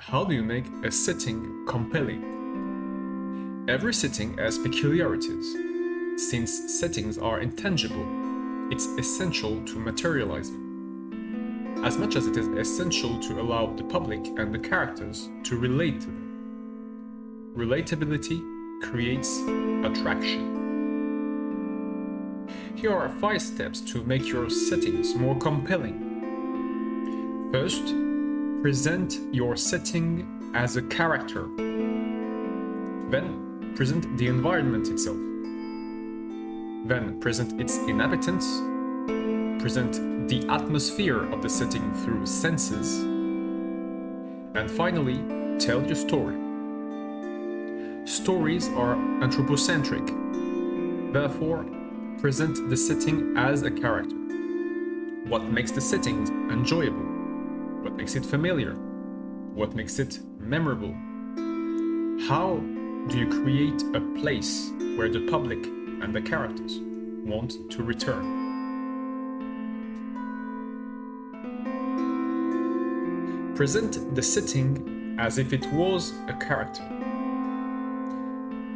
How do you make a setting compelling? Every setting has peculiarities. Since settings are intangible, it's essential to materialize them, as much as it is essential to allow the public and the characters to relate to them. Relatability creates attraction. Here are 5 steps to make your settings more compelling. First, present your setting as a character. Then, present the environment itself. Then, present its inhabitants. Present the atmosphere of the setting through senses. And finally, tell your story. Stories are anthropocentric. Therefore, present the setting as a character. What makes the setting enjoyable? What makes it familiar? What makes it memorable? How do you create a place where the public and the characters want to return? Present the setting as if it was a character.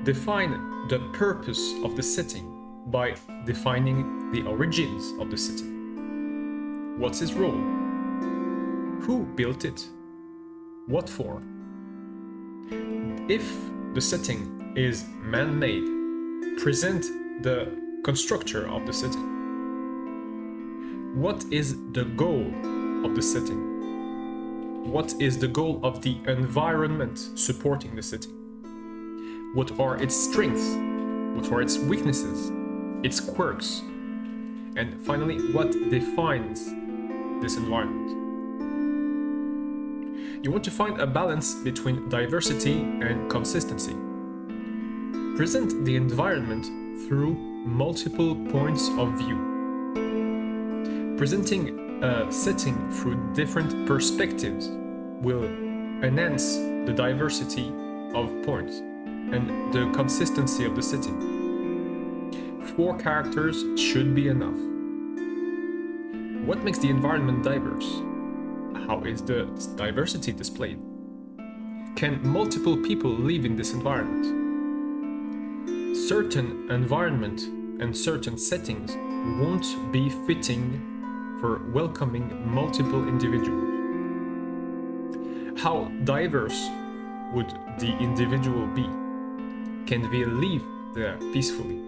Define the purpose of the setting by defining the origins of the setting. What's its role? Who built it? What for? If the setting is man-made, present the constructor of the setting. What is the goal of the setting? What is the goal of the environment supporting the setting? What are its strengths? What are its weaknesses? Its quirks? And finally, what defines this environment? You want to find a balance between diversity and consistency. Present the environment through multiple points of view. Presenting a setting through different perspectives will enhance the diversity of points and the consistency of the setting. 4 characters should be enough. What makes the environment diverse? How is the diversity displayed? Can multiple people live in this environment? Certain environment and certain settings won't be fitting for welcoming multiple individuals. How diverse would the individual be? Can they live there peacefully?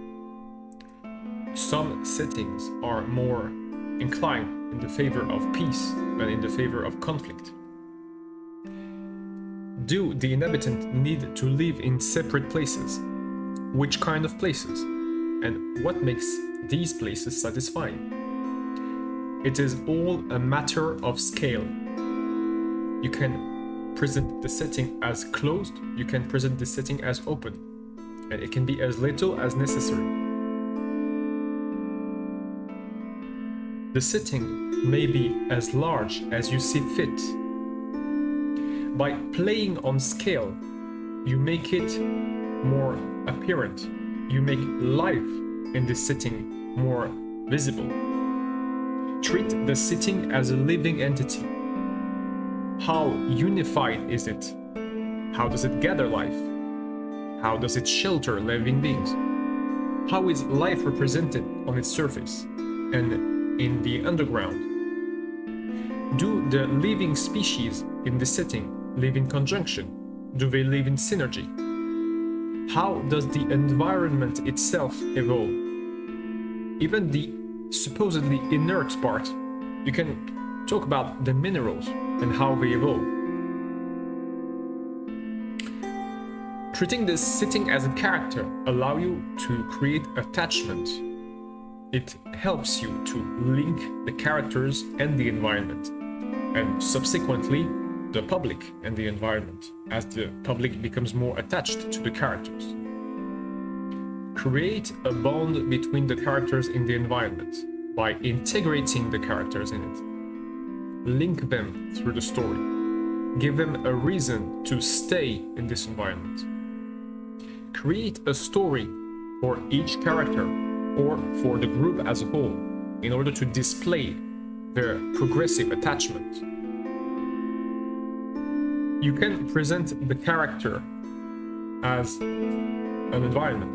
Some settings are more inclined in the favor of peace than in the favor of conflict. Do the inhabitants need to live in separate places? Which kind of places? And what makes these places satisfying? It is all a matter of scale. You can present the setting as closed, you can present the setting as open, and it can be as little as necessary. The setting may be as large as you see fit. By playing on scale, you make it more apparent. You make life in the setting more visible. Treat the setting as a living entity. How unified is it? How does it gather life? How does it shelter living beings? How is life represented on its surface and in the underground? Do the living species in the setting live in conjunction? Do they live in synergy? How does the environment itself evolve? Even the supposedly inert part, you can talk about the minerals and how they evolve. Treating this setting as a character allows you to create attachment. It helps you to link the characters and the environment, and subsequently the public and the environment, as the public becomes more attached to the characters. Create a bond between the characters in the environment by integrating the characters in it. Link them through the story. Give them a reason to stay in this environment. Create a story for each character or for the group as a whole in order to display their progressive attachment. You can present the character as an environment,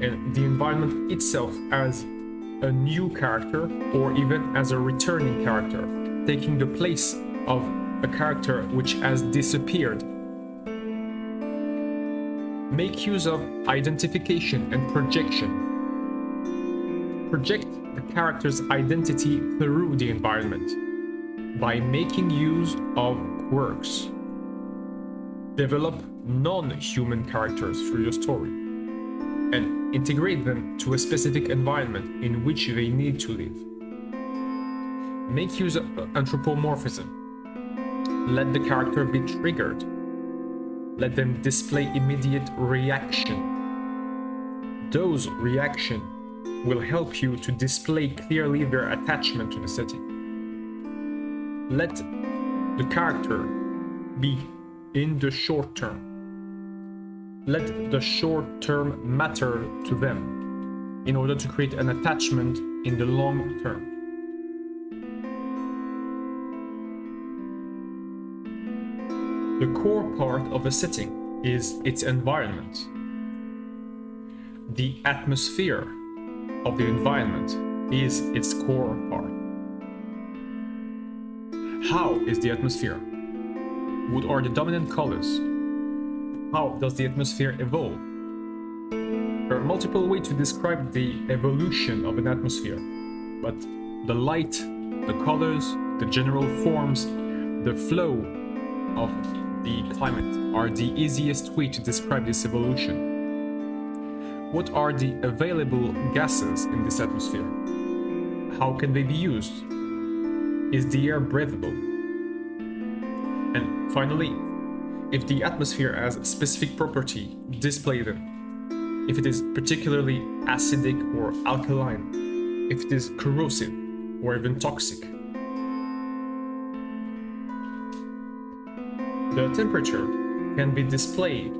and the environment itself as a new character, or even as a returning character, taking the place of a character which has disappeared. Make use of identification and projection. Project the character's identity through the environment by making use of quirks. Develop non-human characters through your story and integrate them to a specific environment in which they need to live. Make use of anthropomorphism. Let the character be triggered. Let them display immediate reaction. Those reactions will help you to display clearly their attachment to the setting. Let the character be in the short term. Let the short term matter to them in order to create an attachment in the long term. The core part of a setting is its environment. The atmosphere of the environment is its core part. How is the atmosphere? What are the dominant colors? How does the atmosphere evolve? There are multiple ways to describe the evolution of an atmosphere, but the light, the colors, the general forms, the flow of the climate are the easiest way to describe this evolution. What are the available gases in this atmosphere? How can they be used? Is the air breathable? And finally, if the atmosphere has a specific property, display them. If it is particularly acidic or alkaline, if it is corrosive or even toxic. The temperature can be displayed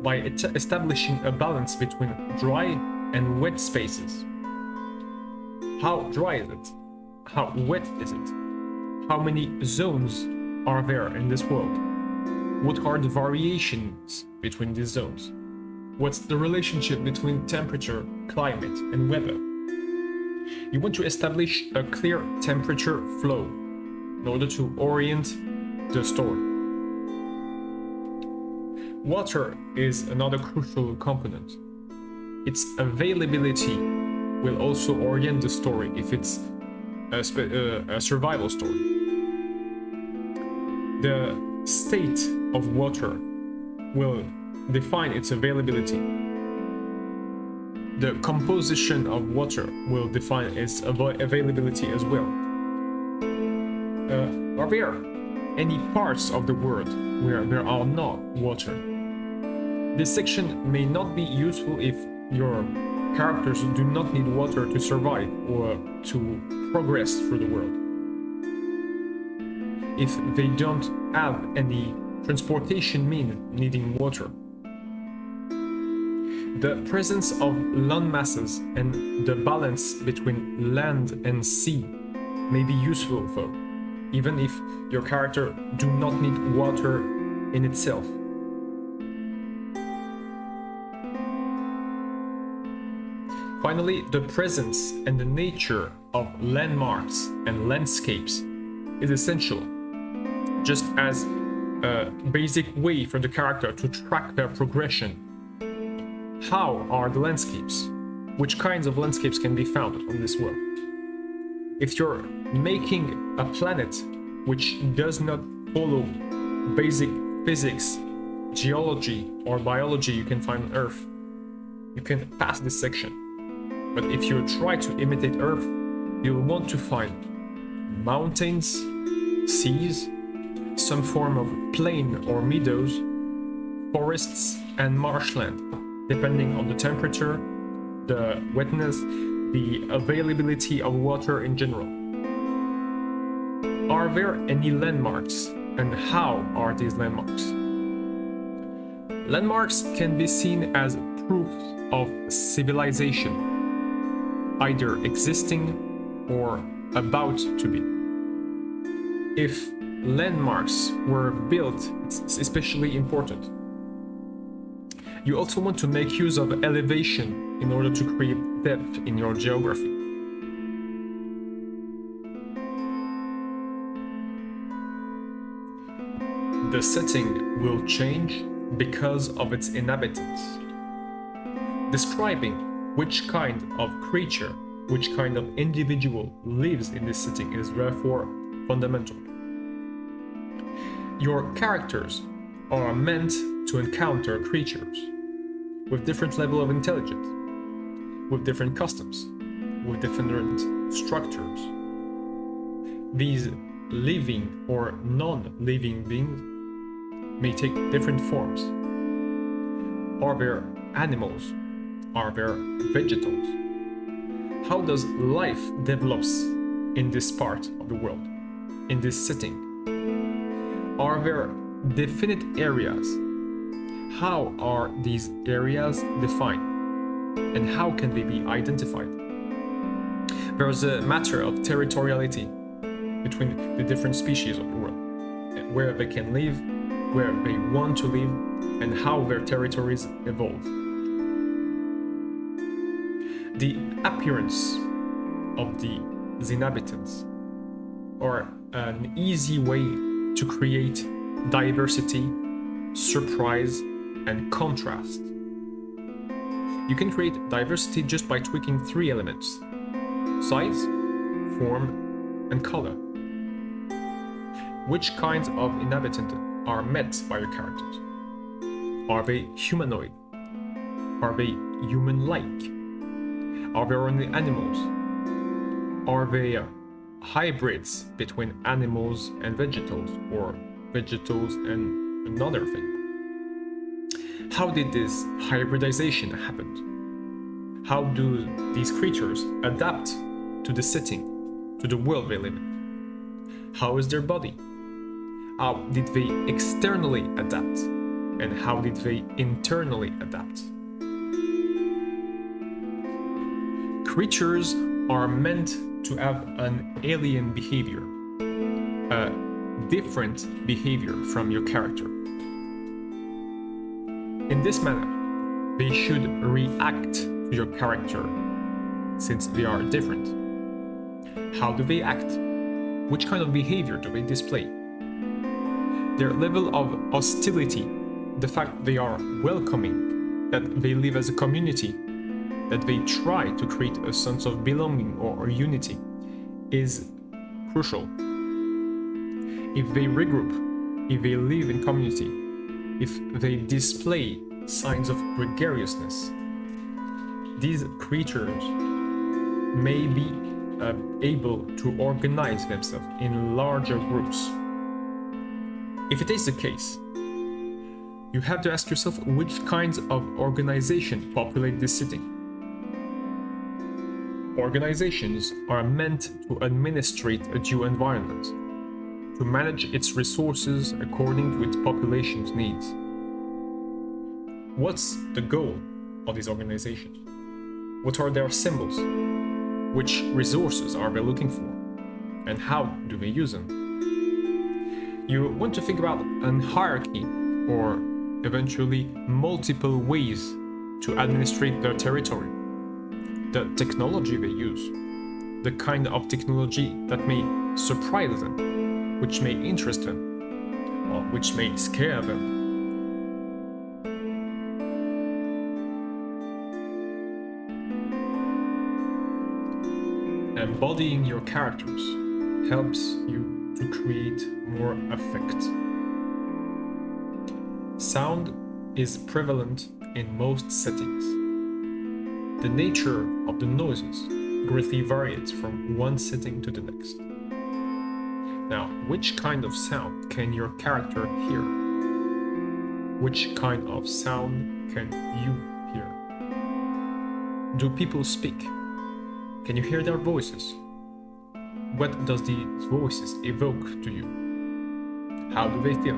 by establishing a balance between dry and wet spaces. How dry is it? How wet is it? How many zones are there in this world? What are the variations between these zones? What's the relationship between temperature, climate, and weather? You want to establish a clear temperature flow in order to orient the story. Water is another crucial component. Its availability will also orient the story if it's a survival story. The state of water will define its availability. The composition of water will define its availability as well. Are there any parts of the world where there are not water? This section may not be useful if your characters do not need water to survive or to progress through the world. If they don't have any transportation means needing water. The presence of land masses and the balance between land and sea may be useful though, even if your character do not need water in itself. Finally, the presence and the nature of landmarks and landscapes is essential, just as a basic way for the character to track their progression. How are the landscapes? Which kinds of landscapes can be found on this world? If you're making a planet which does not follow basic physics, geology, or biology you can find on Earth, you can pass this section. But if you try to imitate Earth, you'll want to find mountains, seas, some form of plain or meadows, forests, and marshland, depending on the temperature, the wetness, the availability of water in general. Are there any landmarks, and how are these landmarks? Landmarks can be seen as proof of civilization, either existing or about to be. If landmarks were built, it's especially important. You also want to make use of elevation in order to create depth in your geography. The setting will change because of its inhabitants. Describing which kind of creature, which kind of individual lives in this setting is therefore fundamental. Your characters are meant to encounter creatures with different level of intelligence, with different customs, with different structures. These living or non-living beings may take different forms. Are there animals? Are there vegetals? How does life develops in this part of the world, in this setting? Are there definite areas? How are these areas defined? And how can they be identified? There is a matter of territoriality between the different species of the world, where they can live, where they want to live, and how their territories evolve. The appearance of these inhabitants are an easy way to create diversity, surprise, and contrast. You can create diversity just by tweaking three elements: size, form, and color. Which kinds of inhabitants are met by your characters? Are they humanoid? Are they human-like? Are there only animals? Are they hybrids between animals and vegetables, or vegetables and another thing? How did this hybridization happen? How do these creatures adapt to the setting, to the world they live in? How is their body? How did they externally adapt? And how did they internally adapt? Creatures are meant to have an alien behavior, a different behavior from your character. In this manner, they should react to your character since they are different. How do they act? Which kind of behavior do they display? Their level of hostility, the fact they are welcoming, that they live as a community, that they try to create a sense of belonging or unity, is crucial. If they regroup, if they live in community, if they display signs of gregariousness, these creatures may be able to organize themselves in larger groups. If it is the case, you have to ask yourself which kinds of organization populate this setting. Organizations are meant to administrate a due environment, to manage its resources according to its population's needs. What's the goal of these organizations? What are their symbols? Which resources are they looking for? And how do they use them? You want to think about a hierarchy, or eventually multiple ways to administrate their territory. The technology they use, the kind of technology that may surprise them, which may interest them, or which may scare them. Embodying your characters helps you to create more affect. Sound is prevalent in most settings. The nature of the noises greatly varies from one setting to the next. Now, which kind of sound can your character hear? Which kind of sound can you hear? Do people speak? Can you hear their voices? What does these voices evoke to you? How do they feel?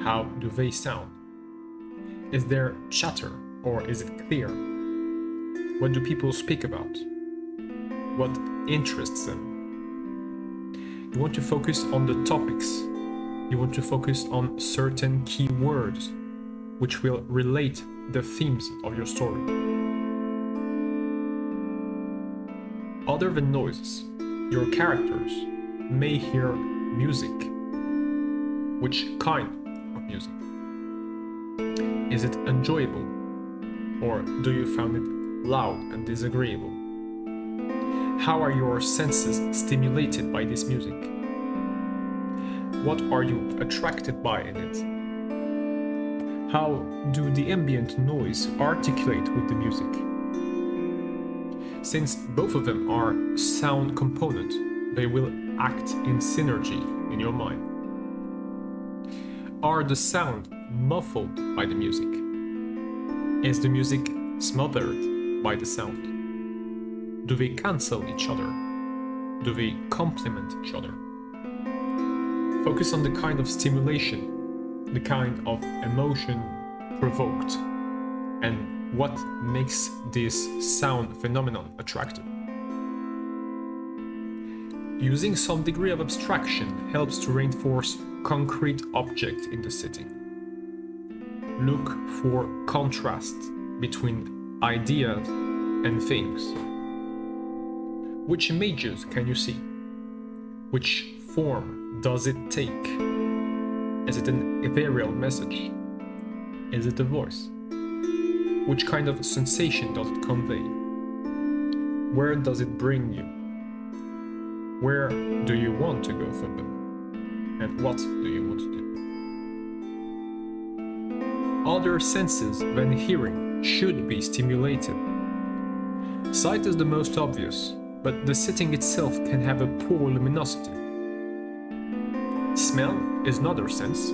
How do they sound? Is there chatter or is it clear? What do people speak about? What interests them? You want to focus on the topics. You want to focus on certain key words which will relate the themes of your story. Other than noises, your characters may hear music. Which kind of music? Is it enjoyable? Or do you find it loud and disagreeable? How are your senses stimulated by this music? What are you attracted by in it? How do the ambient noise articulate with the music? Since both of them are sound components, they will act in synergy in your mind. Are the sound muffled by the music? Is the music smothered by the sound? Do they cancel each other? Do they complement each other? Focus on the kind of stimulation, the kind of emotion provoked, and what makes this sound phenomenon attractive. Using some degree of abstraction helps to reinforce concrete objects in the setting. Look for contrast between ideas and things. Which images can you see? Which form does it take? Is it an ethereal message? Is it a voice? Which kind of sensation does it convey? Where does it bring you? Where do you want to go further? And what do you want to do? Other senses than hearing should be stimulated. Sight is the most obvious, but the setting itself can have a poor luminosity. Smell is another sense.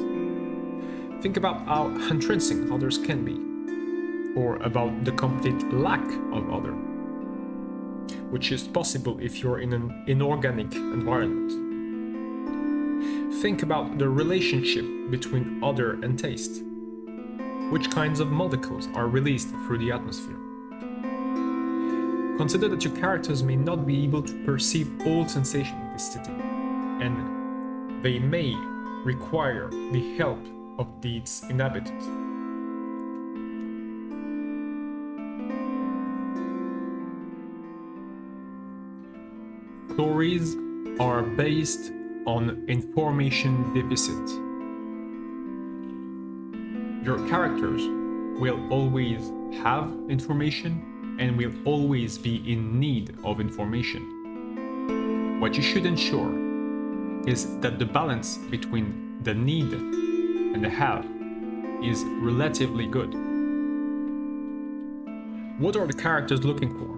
Think about how entrancing others can be, or about the complete lack of other, which is possible if you're in an inorganic environment. Think about the relationship between odor and taste. Which kinds of molecules are released through the atmosphere? Consider that your characters may not be able to perceive all sensation in this setting, and they may require the help of its inhabitants. Stories are based on information deficit. Your characters will always have information and will always be in need of information. What you should ensure is that the balance between the need and the have is relatively good. What are the characters looking for?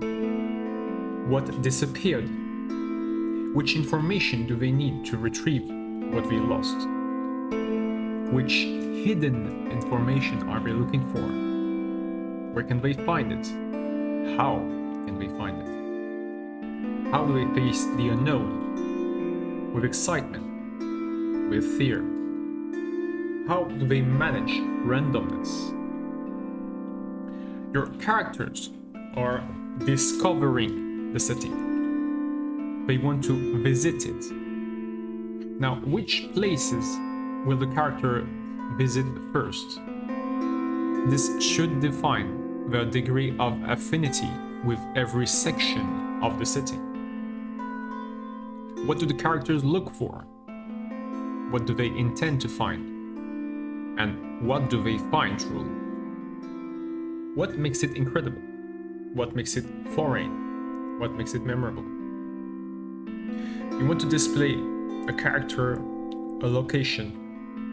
What disappeared? Which information do they need to retrieve what they lost? Which hidden information are they looking for? Where can they find it? How can they find it? How do they face the unknown? With excitement? With fear? How do they manage randomness? Your characters are discovering the setting. They want to visit it. Now, which places will the character visit first? This should define the degree of affinity with every section of the setting. What do the characters look for? What do they intend to find? And what do they find truly? What makes it incredible? What makes it foreign? What makes it memorable? You want to display a character, a location,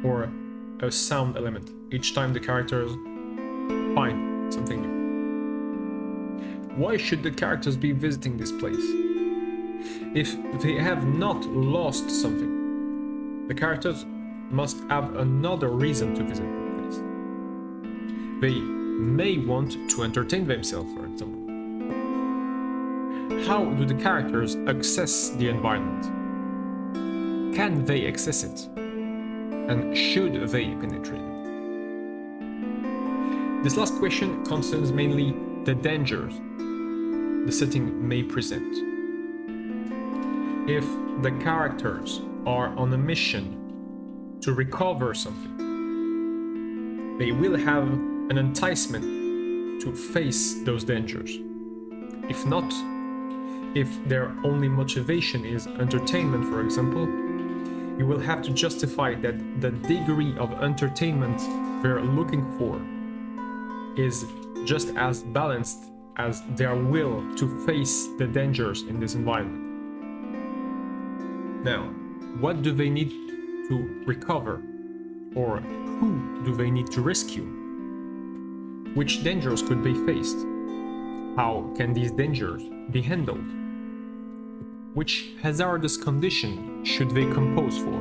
or a sound element each time the characters find something new. Why should the characters be visiting this place? If they have not lost something, the characters must have another reason to visit the place. They may want to entertain themselves, for example. How do the characters access the environment? Can they access it? And should they penetrate it? This last question concerns mainly the dangers the setting may present. if the characters are on a mission to recover something, they will have an enticement to face those dangers. If not, if their only motivation is entertainment, for example, you will have to justify that the degree of entertainment they're looking for is just as balanced as their will to face the dangers in this environment. Now, what do they need to recover? Or who do they need to rescue? Which dangers could be faced? How can these dangers be handled? Which hazardous condition should they compose for?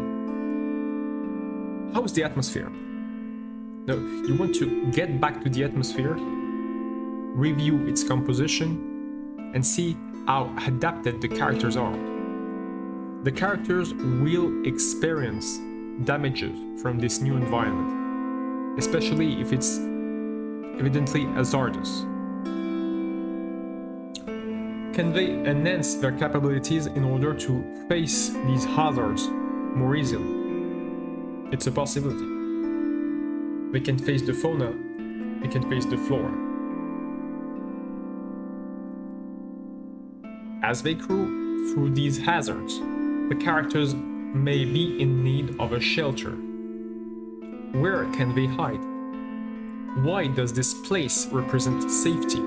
How is the atmosphere? Now, you want to get back to the atmosphere, review its composition, and see how adapted the characters are. The characters will experience damages from this new environment, especially if it's evidently hazardous. Can they enhance their capabilities in order to face these hazards more easily? It's a possibility. They can face the fauna, they can face the flora. As they crawl through these hazards, the characters may be in need of a shelter. Where can they hide? Why does this place represent safety?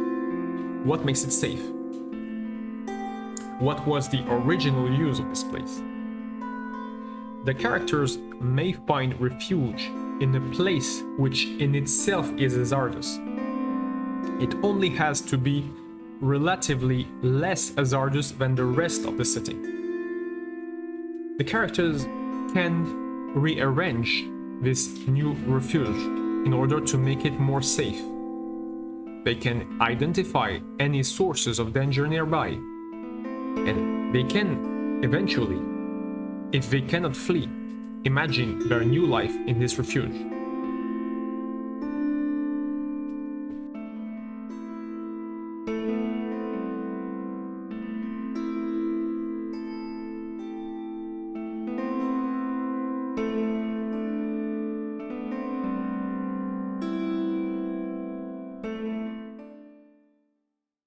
What makes it safe? What was the original use of this place? The characters may find refuge in a place which in itself is hazardous. It only has to be relatively less hazardous than the rest of the setting. The characters can rearrange this new refuge in order to make it more safe. They can identify any sources of danger nearby, and they can eventually, if they cannot flee, imagine their new life in this refuge.